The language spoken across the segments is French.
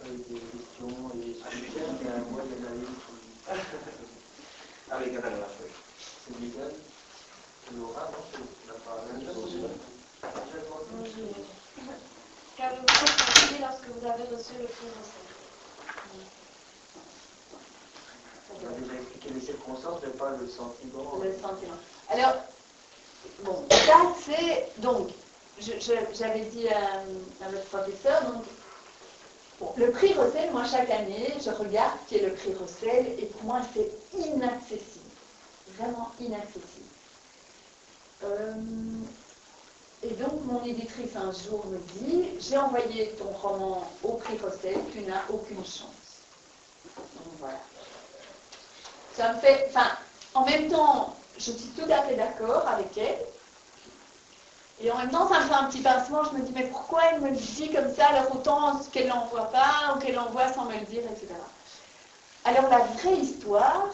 avec des questions et solutions, mais moi, il y en a une qui... Avec Catalina, oui. C'est Miguel. Laura, non, tu n'as pas la même chose. Qu'avez-vous ressenti lorsque vous avez reçu le prix Rosset? On a déjà expliqué les circonstances, mais pas le sentiment. Le sentiment. Alors, bon, ça c'est... Donc, j'avais dit à votre professeur, donc, bon, le prix Rosset, moi chaque année, je regarde qui est le prix Rosset, et pour moi c'est inaccessible. Vraiment inaccessible. Et donc, mon éditrice un jour me dit, j'ai envoyé ton roman au prix Rosset, tu n'as aucune chance. Donc voilà. Ça me fait, enfin, en même temps, je suis tout à fait d'accord avec elle. Et en même temps, ça me fait un petit pincement. Je me dis, mais pourquoi elle me le dit comme ça, alors autant qu'elle ne l'envoie pas, ou qu'elle l'envoie sans me le dire, etc. Alors, la vraie histoire,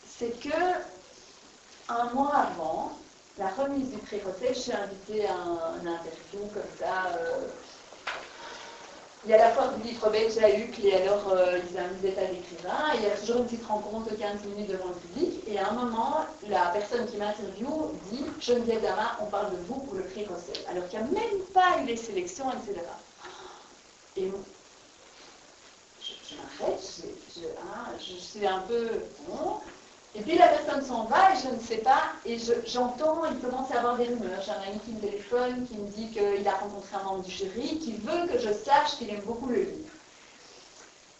c'est que, un mois avant la remise du prix Rosset, je suis invitée à un interview comme ça. Il y a la foire du livre belge à Uccle, et alors ils invitent des tas d'écrivains, et il y a toujours une petite rencontre de 15 minutes devant le public, et à un moment, la personne qui m'interviewe dit « Geneviève Damas, on parle de vous pour le prix Rosset », alors qu'il n'y a même pas eu les sélections, etc. Et je m'arrête, je suis un peu... Bon, et puis la personne s'en va et je ne sais pas, et j'entends, il commence à y avoir des rumeurs. J'ai un ami qui me téléphone, qui me dit qu'il a rencontré un membre du jury, qui veut que je sache qu'il aime beaucoup le livre.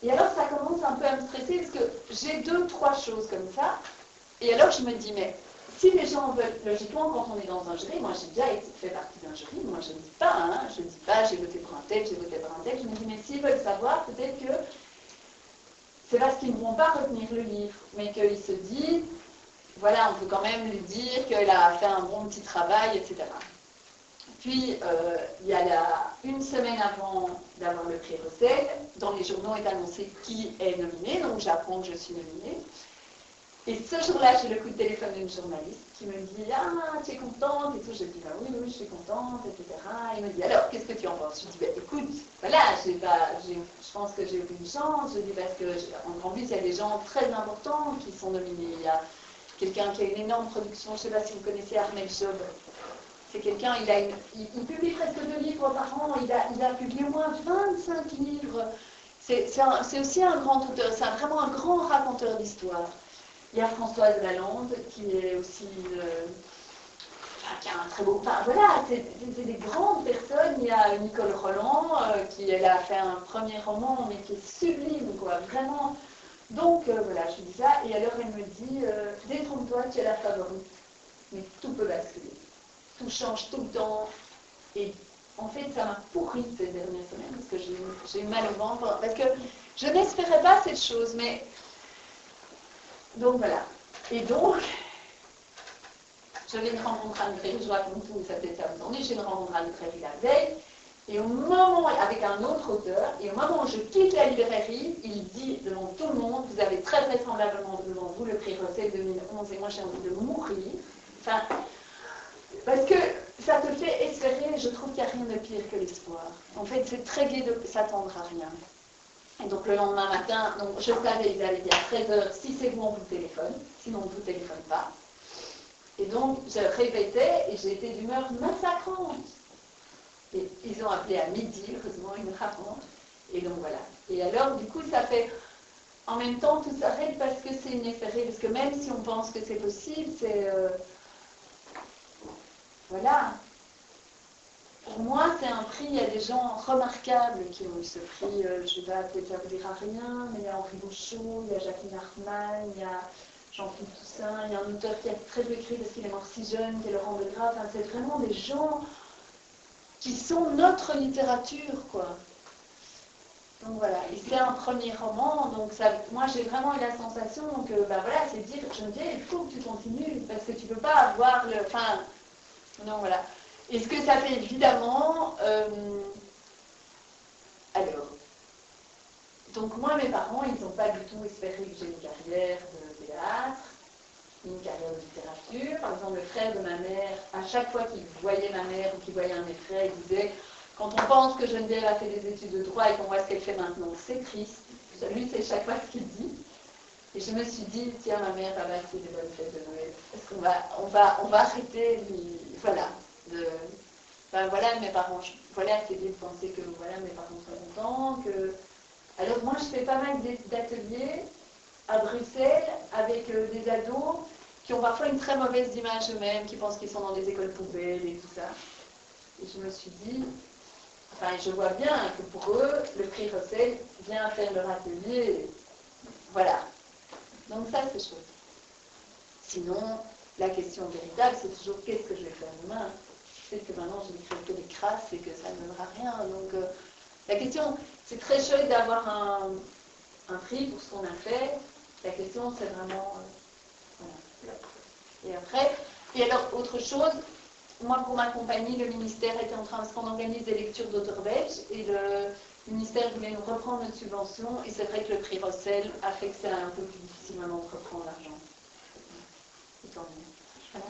Et alors ça commence un peu à me stresser, parce que j'ai 2-3 choses comme ça, et alors je me dis, mais si les gens veulent, logiquement quand on est dans un jury, moi j'ai déjà fait partie d'un jury, moi je ne dis pas, je ne dis pas j'ai voté pour un tel, j'ai voté pour un tel, je me dis, mais s'ils veulent savoir, peut-être que c'est parce qu'ils ne vont pas retenir le livre, mais qu'ils se disent, voilà, on peut quand même lui dire qu'elle a fait un bon petit travail, etc. Puis, il y a une semaine avant d'avoir le prix Rosset, dans les journaux est annoncé qui est nominé, donc j'apprends que je suis nominée. Et ce jour-là, j'ai le coup de téléphone d'une journaliste qui me dit « Ah, tu es contente ?» et tout. Je dis bah, « Oui, je suis contente, etc. » Il me dit « Alors, qu'est-ce que tu en penses ?» Je dis bah, « Écoute, voilà, je pense que j'ai aucune chance. » Je dis parce que, en plus, il y a des gens très importants qui sont nominés. Il y a quelqu'un qui a une énorme production, je ne sais pas si vous connaissez Armel Job. C'est quelqu'un, il publie presque 2 livres par an. Il a publié au moins 25 livres. C'est aussi un grand auteur, c'est vraiment un grand raconteur d'histoire. Il y a Françoise Lalande, qui est aussi, qui a un très beau... Enfin, voilà, c'est des grandes personnes. Il y a Nicole Roland, elle a fait un premier roman, mais qui est sublime, quoi, vraiment. Donc, voilà, je dis ça, et alors elle me dit, détrompe-toi, tu es la favorite, mais tout peut basculer. Tout change tout le temps, et en fait, ça m'a pourri ces dernières semaines, parce que j'ai eu mal au ventre, parce que je n'espérais pas cette chose, mais... Donc voilà. Et donc, je vais une rencontre à Anne-Claire, je raconte tout, ça peut-être ça vous ennuie, j'ai une rencontre à Anne-Claire la veille, et au moment, avec un autre auteur, et au moment où je quitte la librairie, il dit devant tout le monde, vous avez très vraisemblablement devant vous le prix Rosset 2011, et moi j'ai envie de mourir. Enfin, parce que ça te fait espérer, je trouve qu'il n'y a rien de pire que l'espoir. En fait, c'est très gai de s'attendre à rien. Et donc le lendemain matin, donc, je savais, ils avaient dit à 13h, si c'est bon, on vous téléphone, sinon on ne vous téléphone pas. Et donc je répétais, et j'ai été d'humeur massacrante. Et ils ont appelé à midi, heureusement, ils me racontent. Et donc voilà. Et alors, du coup, ça fait... En même temps, tout s'arrête parce que c'est une efférée, parce que même si on pense que c'est possible, c'est... Voilà. Pour moi, c'est un prix, il y a des gens remarquables qui ont eu ce prix. Je ne sais pas, peut-être ça vous dira rien, mais il y a Henri Bouchot, il y a Jacqueline Hartmann, il y a Jean-Philippe Toussaint, il y a un auteur qui a très peu écrit parce qu'il est mort si jeune, qui est Laurent Degras. Enfin, c'est vraiment des gens qui sont notre littérature, quoi. Donc voilà, et c'est un premier roman, donc ça, moi j'ai vraiment eu la sensation que, bah voilà, c'est dire, Geneviève, il faut que tu continues, parce que tu ne peux pas avoir le... Enfin, non, voilà. Et ce que ça fait évidemment, alors, donc moi mes parents, ils n'ont pas du tout espéré que j'ai une carrière de théâtre, une carrière de littérature. Par exemple, le frère de ma mère, à chaque fois qu'il voyait ma mère ou qu'il voyait un de mes frères, il disait Quand on pense que Geneviève a fait des études de droit et qu'on voit ce qu'elle fait maintenant, c'est triste. Lui, c'est chaque fois ce qu'il dit. Et je me suis dit, tiens, ma mère va passer des bonnes fêtes de Noël. Est-ce qu'on va arrêter, voilà, ben voilà, mes parents, voilà, c'est bien de penser que voilà, mes parents sont contents, que... Alors moi, je fais pas mal d'ateliers à Bruxelles avec des ados qui ont parfois une très mauvaise image eux-mêmes, qui pensent qu'ils sont dans des écoles poubelles et tout ça. Et je me suis dit, enfin, je vois bien que pour eux, le prix Russell vient faire leur atelier, voilà. Donc ça, c'est chouette. Sinon, la question véritable, c'est toujours qu'est-ce que je vais faire demain? Je sais que maintenant, je n'écris que des crasses et que ça ne donnera rien. Donc, la question, c'est très chouette d'avoir un prix pour ce qu'on a fait. La question, c'est vraiment... voilà. Et après, et alors, autre chose, moi, pour ma compagnie, le ministère était en train, parce qu'on organise des lectures d'auteurs belges, et le ministère voulait nous reprendre notre subvention, et c'est vrai que le prix Russell a fait que c'est un peu plus difficile maintenant de reprendre l'argent. Et tant mieux. Voilà.